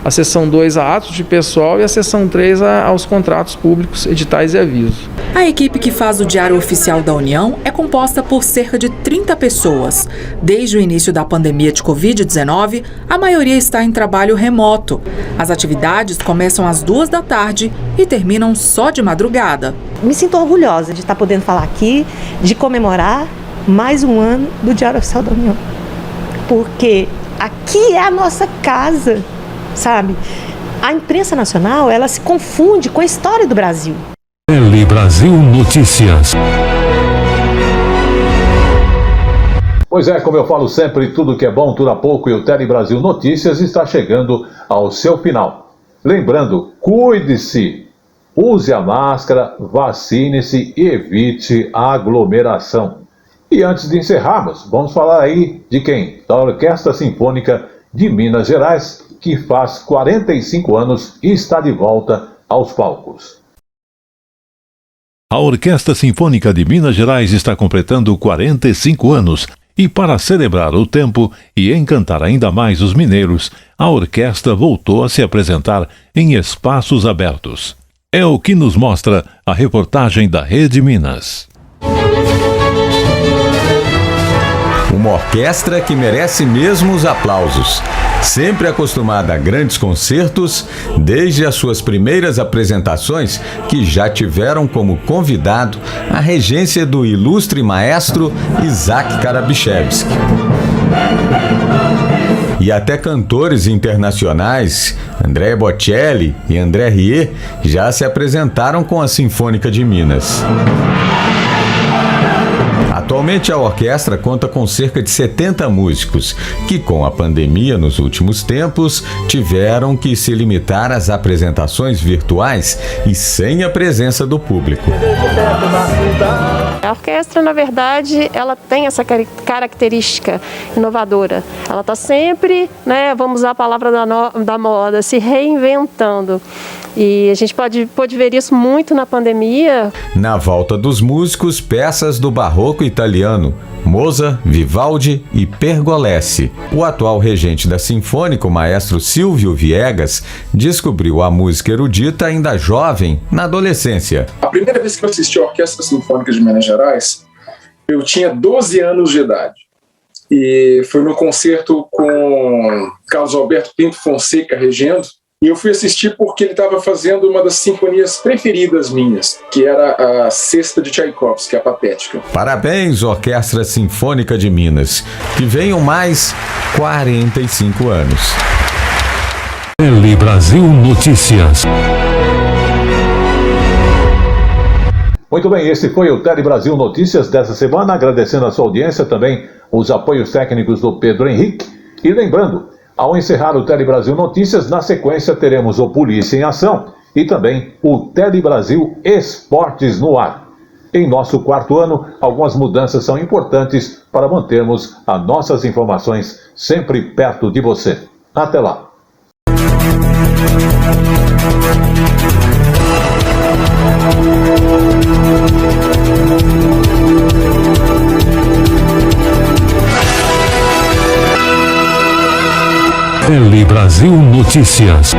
a seção 2 a atos de pessoal e a seção 3 aos contratos públicos, editais e avisos. A equipe que faz o Diário Oficial da União é composta por cerca de 30 pessoas. Desde o início da pandemia de Covid-19, a maioria está em trabalho remoto. As atividades começam às 2 da tarde e terminam só de madrugada. Me sinto orgulhosa de estar podendo falar aqui, de comemorar mais um ano do Diário Oficial da União. Porque aqui é a nossa casa, sabe? A imprensa nacional, ela se confunde com a história do Brasil. Tele Brasil Notícias. Pois é, como eu falo sempre, tudo que é bom dura pouco e o Tele Brasil Notícias está chegando ao seu final. Lembrando, cuide-se, use a máscara, vacine-se e evite a aglomeração. E antes de encerrarmos, vamos falar aí de quem? Da Orquestra Sinfônica de Minas Gerais, que faz 45 anos e está de volta aos palcos. A Orquestra Sinfônica de Minas Gerais está completando 45 anos E para celebrar o tempo e encantar ainda mais os mineiros, a orquestra voltou a se apresentar em espaços abertos. É o que nos mostra a reportagem da Rede Minas. Uma orquestra que merece mesmo os aplausos. Sempre acostumada a grandes concertos, desde as suas primeiras apresentações, que já tiveram como convidado a regência do ilustre maestro Isaac Karabichevski. E até cantores internacionais, Andrea Bocelli e André Rieu, já se apresentaram com a Sinfônica de Minas. Atualmente a orquestra conta com cerca de 70 músicos, que com a pandemia nos últimos tempos tiveram que se limitar às apresentações virtuais e sem a presença do público. A orquestra, na verdade, ela tem essa característica inovadora. Ela está sempre, vamos usar a palavra da moda, se reinventando. E a gente pode ver isso muito na pandemia. Na volta dos músicos, peças do barroco italiano, Mozart, Vivaldi e Pergolesi. O atual regente da Sinfônica, o maestro Silvio Viegas, descobriu a música erudita ainda jovem, na adolescência. A primeira vez que eu assisti a Orquestra Sinfônica de Minas Gerais, eu tinha 12 anos de idade. E foi no concerto com Carlos Alberto Pinto Fonseca regendo. E eu fui assistir porque ele estava fazendo uma das sinfonias preferidas minhas, que era a Sexta de Tchaikovsky, a Patética. Parabéns, Orquestra Sinfônica de Minas, que venham mais 45 anos. Tele Brasil Notícias. Muito bem, esse foi o Tele Brasil Notícias dessa semana, agradecendo a sua audiência, também os apoios técnicos do Pedro Henrique. E lembrando, ao encerrar o Tele Brasil Notícias, na sequência teremos o Polícia em Ação e também o Tele Brasil Esportes no ar. Em nosso quarto ano, algumas mudanças são importantes para mantermos as nossas informações sempre perto de você. Até lá! Tele Brasil Notícias.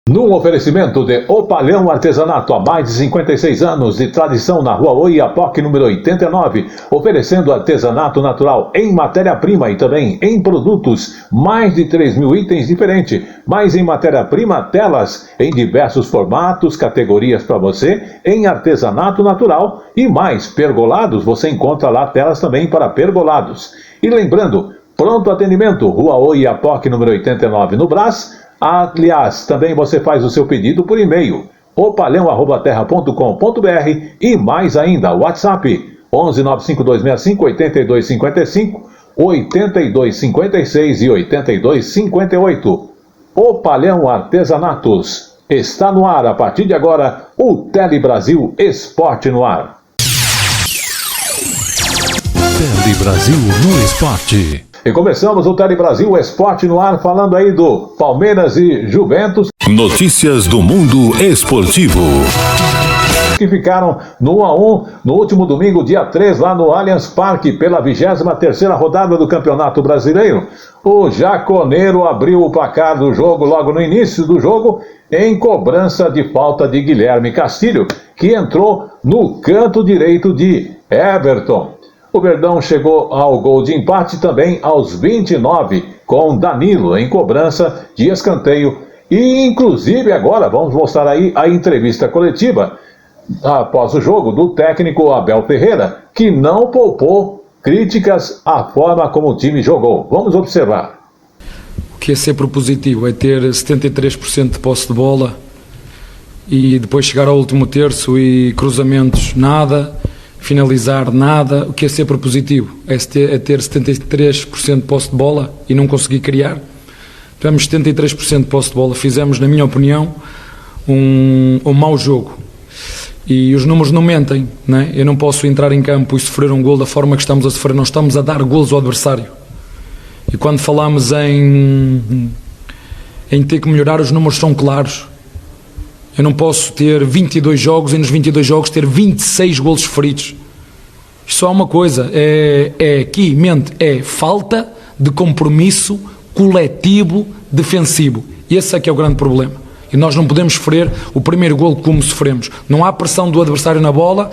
Num oferecimento de O Palhão Artesanato, há mais de 56 anos de tradição na Rua Oiapoque, número 89, oferecendo artesanato natural em matéria-prima e também em produtos, mais de 3.000 itens diferentes, mais em matéria-prima, telas em diversos formatos, categorias para você, em artesanato natural e mais pergolados, você encontra lá telas também para pergolados. E lembrando, pronto atendimento, Rua Oiapoque, número 89, no Brás. Aliás, também você faz o seu pedido por e-mail, opalhão@terra.com.br e mais ainda, WhatsApp 11 95265 8255, 8256 e 8258. O Palhão Artesanatos. Está no ar, a partir de agora, o Tele Brasil Esporte no ar. Tele Brasil no Esporte. E começamos o Tele Brasil Esporte no ar, falando aí do Palmeiras e Juventus. Notícias do mundo esportivo. Que ficaram no 1-1 no último domingo, dia 3, lá no Allianz Parque, pela 23ª rodada do Campeonato Brasileiro. O Jaconeiro abriu o placar do jogo logo no início do jogo, em cobrança de falta de Guilherme Castilho, que entrou no canto direito de Everton. O Verdão chegou ao gol de empate também aos 29, com Danilo em cobrança de escanteio. E, inclusive, agora vamos mostrar aí a entrevista coletiva após o jogo do técnico Abel Ferreira, que não poupou críticas à forma como o time jogou. Vamos observar. O que é sempre positivo é ter 73% de posse de bola e depois chegar ao último terço e cruzamentos nada. finalizar nada, o que é sempre positivo. É ter 73% de posse de bola e não conseguir criar. Tivemos 73% de posse de bola. Fizemos, na minha opinião, um mau jogo. E os números não mentem, não é? Eu não posso entrar em campo e sofrer um gol da forma que estamos a sofrer. Nós estamos a dar golos ao adversário. E quando falamos em ter que melhorar, os números são claros. Eu não posso ter 22 jogos e nos 22 jogos ter 26 golos sofridos. Só há uma coisa, aqui, mente, é falta de compromisso coletivo defensivo. Esse é que é o grande problema. E nós não podemos sofrer o primeiro golo como sofremos. Não há pressão do adversário na bola.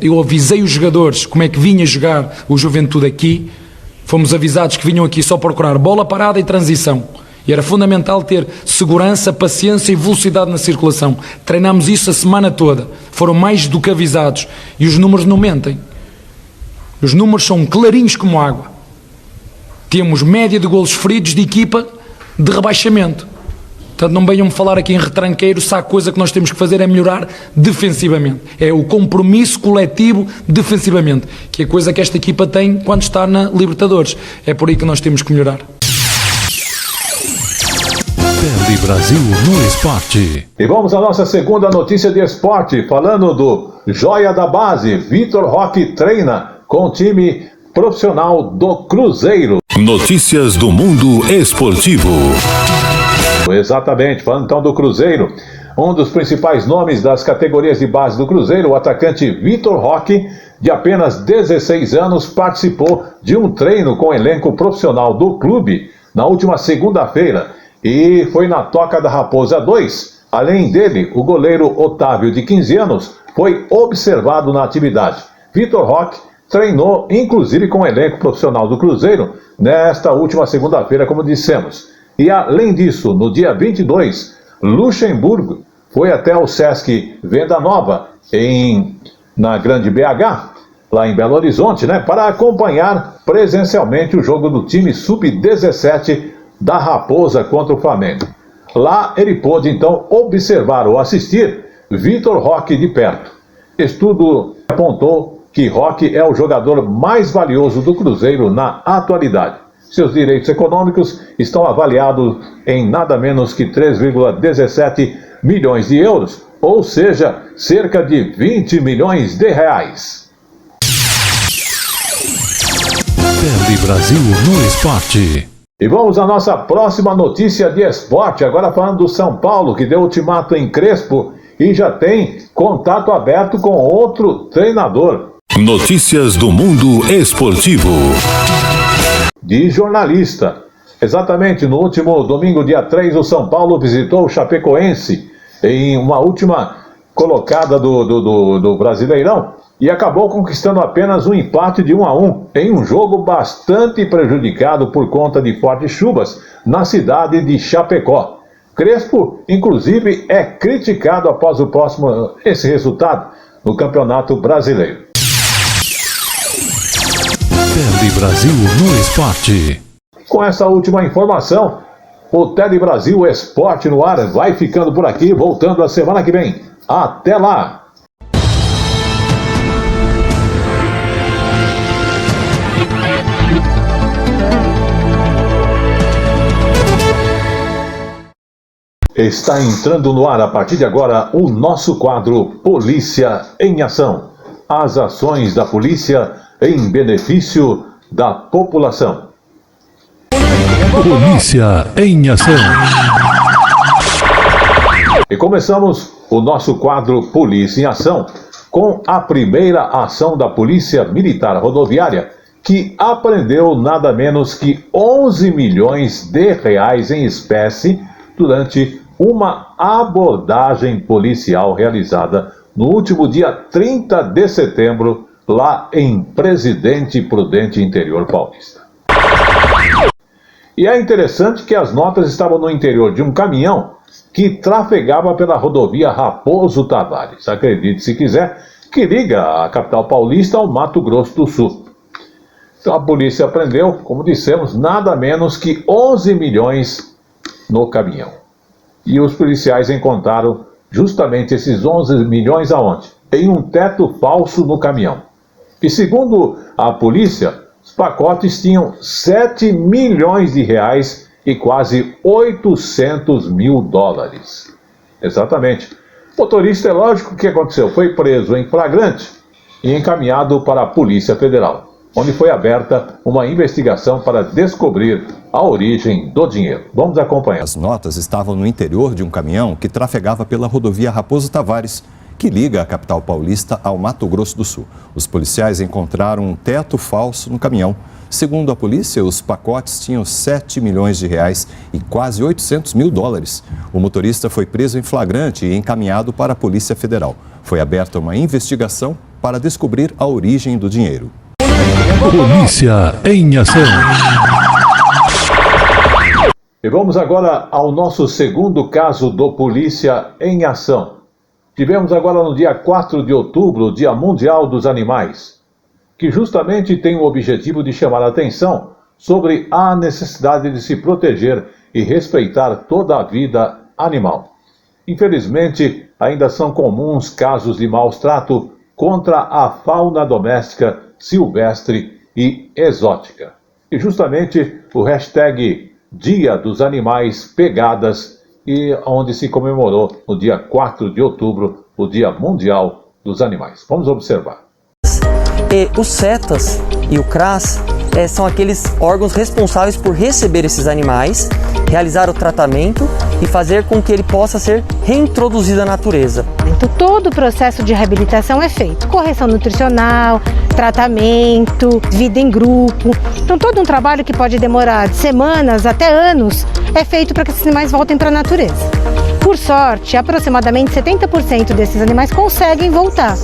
Eu avisei os jogadores como é que vinha jogar o Juventude aqui. Fomos avisados que vinham aqui só procurar bola parada e transição. E era fundamental ter segurança, paciência e velocidade na circulação. Treinámos isso a semana toda. Foram mais do que avisados. E os números não mentem. Os números são clarinhos como água. Temos média de golos feridos de equipa de rebaixamento. Portanto, não venham-me falar aqui em retranqueiro se a coisa que nós temos que fazer é melhorar defensivamente. É o compromisso coletivo defensivamente, que é a coisa que esta equipa tem quando está na Libertadores. É por aí que nós temos que melhorar. Tele Brasil no esporte. E vamos à nossa segunda notícia de esporte, falando do joia da base. Vitor Roque treina com o time profissional do Cruzeiro. Notícias do mundo esportivo. Exatamente, falando então do Cruzeiro. Um dos principais nomes das categorias de base do Cruzeiro, o atacante Vitor Roque, de apenas 16 anos, participou de um treino com o elenco profissional do clube na última segunda-feira. E foi na Toca da Raposa 2. Além dele, o goleiro Otávio, de 15 anos, foi observado na atividade. Vitor Roque treinou, inclusive, com o elenco profissional do Cruzeiro nesta última segunda-feira, como dissemos. E, além disso, no dia 22, Luxemburgo foi até o Sesc Venda Nova, na Grande BH, lá em Belo Horizonte, para acompanhar presencialmente o jogo do time Sub-17 da Raposa contra o Flamengo. Lá ele pôde então observar ou assistir Vitor Roque de perto. Estudo apontou que Roque é o jogador mais valioso do Cruzeiro na atualidade. Seus direitos econômicos estão avaliados em nada menos que 3,17 milhões de euros, ou seja, cerca de 20 milhões de reais. Tele Brasil no esporte. E vamos à nossa próxima notícia de esporte, agora falando do São Paulo, que deu ultimato em Crespo e já tem contato aberto com outro treinador. Notícias do mundo esportivo. De jornalista. Exatamente, no último domingo, dia 3, o São Paulo visitou o Chapecoense em uma última colocada do Brasileirão e acabou conquistando apenas um empate de 1-1 em um jogo bastante prejudicado por conta de fortes chuvas na cidade de Chapecó. Crespo, inclusive, é criticado após esse resultado no Campeonato Brasileiro. Tele Brasil no esporte. Com essa última informação, o Tele Brasil Esporte no ar vai ficando por aqui, voltando a semana que vem. Até lá! Está entrando no ar a partir de agora o nosso quadro Polícia em Ação. As ações da polícia em benefício da população. Polícia em Ação. E começamos o nosso quadro Polícia em Ação com a primeira ação da Polícia Militar Rodoviária, que apreendeu nada menos que 11 milhões de reais em espécie durante uma abordagem policial realizada no último dia 30 de setembro, lá em Presidente Prudente, interior paulista. E é interessante que as notas estavam no interior de um caminhão que trafegava pela rodovia Raposo Tavares, acredite se quiser, que liga a capital paulista ao Mato Grosso do Sul. Então a polícia apreendeu, como dissemos, nada menos que 11 milhões no caminhão. E os policiais encontraram justamente esses 11 milhões aonde? Em um teto falso no caminhão. E segundo a polícia, os pacotes tinham 7 milhões de reais e quase 800 mil dólares. Exatamente. O motorista, é lógico, o que aconteceu? Foi preso em flagrante e encaminhado para a Polícia Federal, onde foi aberta uma investigação para descobrir a origem do dinheiro. Vamos acompanhar. As notas estavam no interior de um caminhão que trafegava pela rodovia Raposo Tavares, que liga a capital paulista ao Mato Grosso do Sul. Os policiais encontraram um teto falso no caminhão. Segundo a polícia, os pacotes tinham 7 milhões de reais e quase 800 mil dólares. O motorista foi preso em flagrante e encaminhado para a Polícia Federal. Foi aberta uma investigação para descobrir a origem do dinheiro. Polícia em ação. E vamos agora ao nosso segundo caso do Polícia em Ação. Tivemos agora no dia 4 de outubro o Dia Mundial dos Animais, que justamente tem o objetivo de chamar a atenção sobre a necessidade de se proteger e respeitar toda a vida animal. Infelizmente, ainda são comuns casos de maus-trato contra a fauna doméstica, silvestre e exótica. E justamente o hashtag Dia dos Animais Pegadas, e onde se comemorou no dia 4 de outubro o Dia Mundial dos Animais. Vamos observar. Os CETAS e o CRAS são aqueles órgãos responsáveis por receber esses animais, realizar o tratamento e fazer com que ele possa ser reintroduzido à natureza. Então, todo o processo de reabilitação é feito. Correção nutricional, tratamento, vida em grupo. Então, todo um trabalho que pode demorar de semanas até anos é feito para que esses animais voltem para a natureza. Por sorte, aproximadamente 70% desses animais conseguem voltar.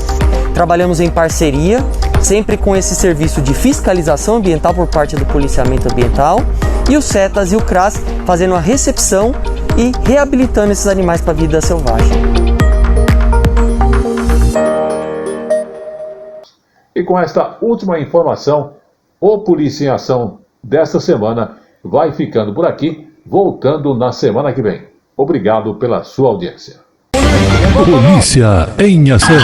Trabalhamos em parceria, sempre com esse serviço de fiscalização ambiental por parte do policiamento ambiental, e os CETAS e o CRAS fazendo a recepção e reabilitando esses animais para a vida selvagem. E com esta última informação, o Polícia em Ação desta semana vai ficando por aqui, voltando na semana que vem. Obrigado pela sua audiência. Polícia em Ação.